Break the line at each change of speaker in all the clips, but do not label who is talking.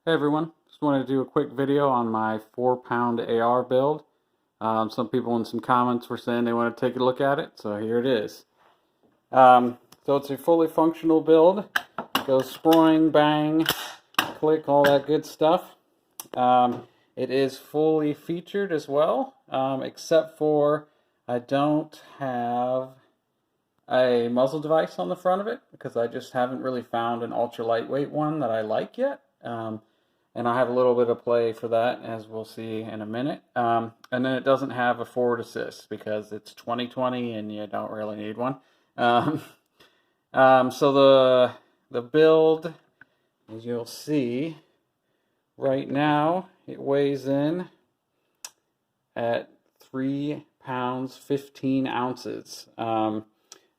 Hey everyone, just wanted to do a quick video on my 4-pound AR build. Some people in some comments were saying they want to take a look at it, so here it is. So it's a fully functional build. Goes sproing, bang, click, all that good stuff. It is fully featured as well, except for I don't have a muzzle device on the front of it because I just haven't really found an ultra lightweight one that I like yet. And I have a little bit of play for that, as we'll see in a minute. And then it doesn't have a forward assist because it's 2020 and you don't really need one. So the build, as you'll see, right now it weighs in at 3 pounds 15 ounces. And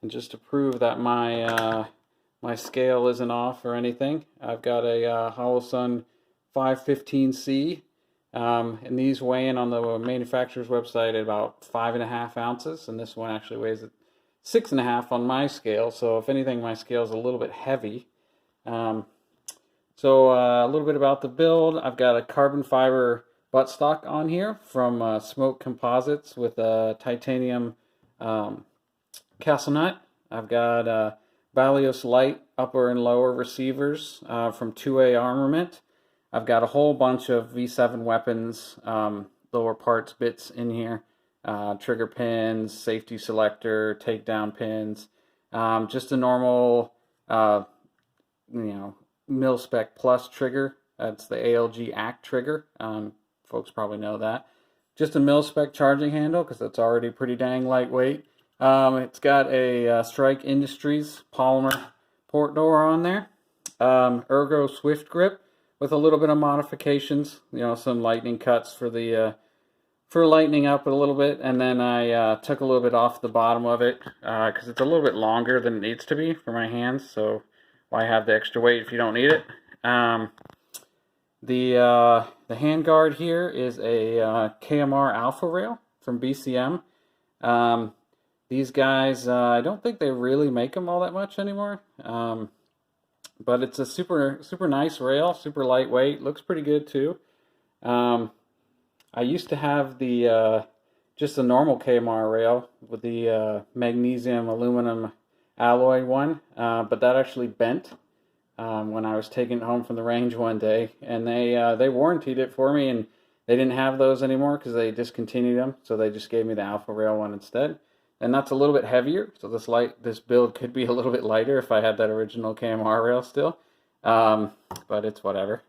just to prove that my scale isn't off or anything, I've got a Holosun 515C, and these weigh in on the manufacturer's website at about 5.5 ounces, and this one actually weighs at 6.5 on my scale. So if anything, my scale is a little bit heavy. A little bit about the build. I've got a carbon fiber buttstock on here from Smoke Composites with a titanium castle nut. I've got Balios light upper and lower receivers from 2A Armament. I've got a whole bunch of V7 weapons, lower parts bits in here, trigger pins, safety selector, takedown pins, just a normal, mil-spec plus trigger. That's the ALG ACT trigger. Folks probably know that. Just a mil-spec charging handle because it's already pretty dang lightweight. It's got a Strike Industries polymer port door on there. Ergo Swift grip with a little bit of modifications. Some lightning cuts for the for lightening up a little bit, and then I took a little bit off the bottom of it because it's a little bit longer than it needs to be for my hands. So why have the extra weight if you don't need it? The handguard here is a KMR Alpha rail from BCM. These guys, I don't think they really make them all that much anymore, but it's a super nice rail, super lightweight, looks pretty good too. I used to have the just a normal KMR rail with the magnesium aluminum alloy one, but that actually bent when I was taking it home from the range one day, and they warrantied it for me, and they didn't have those anymore because they discontinued them, so they just gave me the Alpha rail one instead. And that's a little bit heavier, so this build could be a little bit lighter if I had that original KMR rail still, but it's whatever.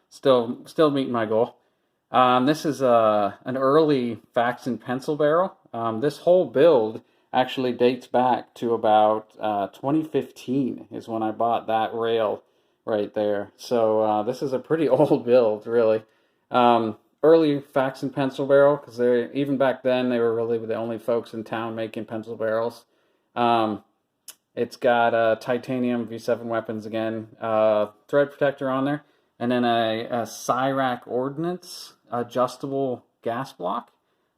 Still meeting my goal. This is an early Faxon pencil barrel. This whole build actually dates back to about 2015 is when I bought that rail right there. So this is a pretty old build, really. Early Faxon pencil barrel, because even back then they were really the only folks in town making pencil barrels. It's got titanium V7 weapons again, thread protector on there, and then a Cyrac Ordnance adjustable gas block.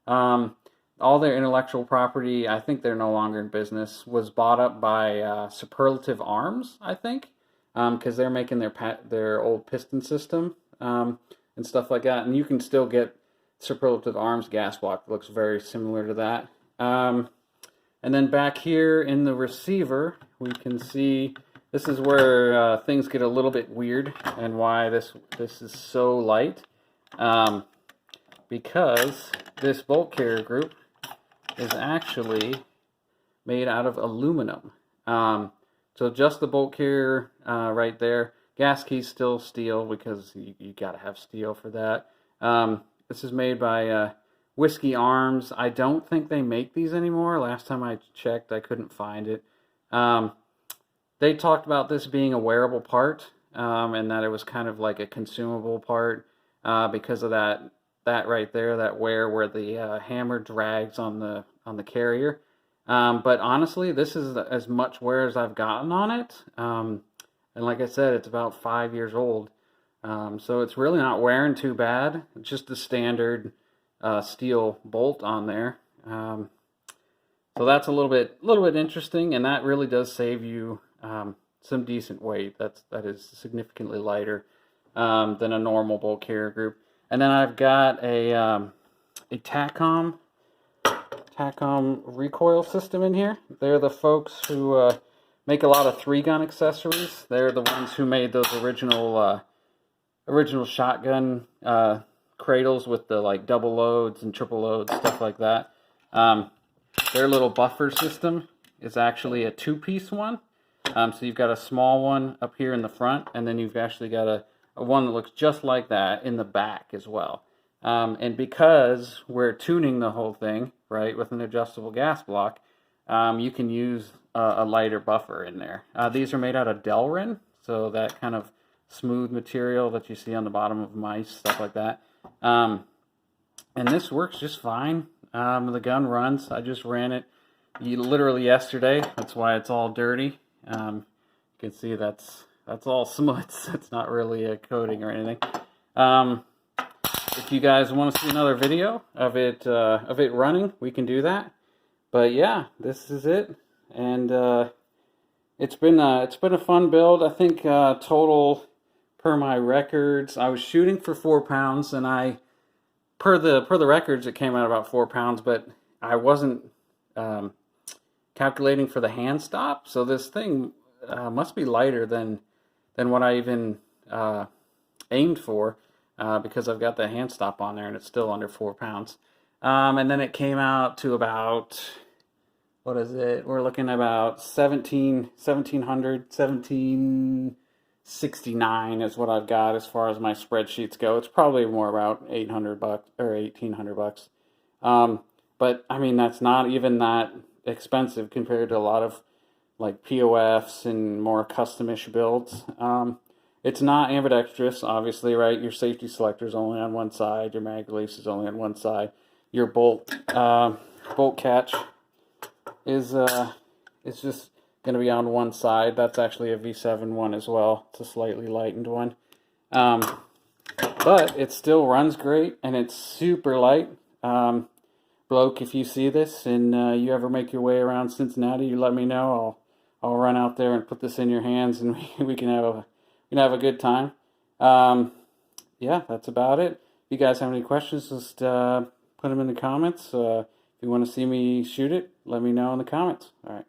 All their intellectual property, I think they're no longer in business, was bought up by Superlative Arms, I think, because they're making their old piston system and stuff like that. And you can still get Superlative Arms gas block that looks very similar to that. And then back here in the receiver, we can see this is where things get a little bit weird and why this is so light. Because this bolt carrier group is actually made out of aluminum. So just the bolt carrier right there. Gas key's still steel because you gotta have steel for that. This is made by Whiskey Arms. I don't think they make these anymore. Last time I checked, I couldn't find it. They talked about this being a wearable part, and that it was kind of like a consumable part because of that right there, that wear where the hammer drags on the carrier. But honestly, this is as much wear as I've gotten on it. And like I said, it's about 5 years old. So it's really not wearing too bad. It's just the standard steel bolt on there. So that's a little bit interesting, and that really does save you some decent weight. That is significantly lighter than a normal bolt carrier group. And then I've got a TACOM recoil system in here. They're the folks who make a lot of 3-gun accessories. They're the ones who made those original shotgun cradles with the like double loads and triple loads, stuff like that. Their little buffer system is actually a 2-piece one. So you've got a small one up here in the front, and then you've actually got a one that looks just like that in the back as well. And because we're tuning the whole thing, right, with an adjustable gas block, you can use a lighter buffer in there. These are made out of Delrin, so that kind of smooth material that you see on the bottom of mice, stuff like that. And this works just fine. The gun runs. I just ran it literally yesterday. That's why it's all dirty. You can see that's all smuts. It's not really a coating or anything. If you guys want to see another video of it running, we can do that. But yeah, this is it, and it's been a fun build. I think total per my records, I was shooting for 4 pounds, and per the records it came out about 4 pounds, but I wasn't calculating for the hand stop, so this thing must be lighter than what I even aimed for, because I've got the hand stop on there and it's still under 4 pounds. And then it came out to about, what is it? We're looking at about 1769 is what I've got as far as my spreadsheets go. It's probably more about $800 or $1,800. But I mean, that's not even that expensive compared to a lot of like POFs and more customish builds. It's not ambidextrous, obviously, right? Your safety selector is only on one side. Your mag release is only on one side. Your bolt catch is just going to be on one side. That's actually a V7 one as well. It's a slightly lightened one. But it still runs great, and it's super light. Bloke, if you see this and you ever make your way around Cincinnati, you let me know. I'll run out there and put this in your hands, and we can have a good time. Yeah, that's about it. If you guys have any questions, just put them in the comments. If you want to see me shoot it, let me know in the comments. All right.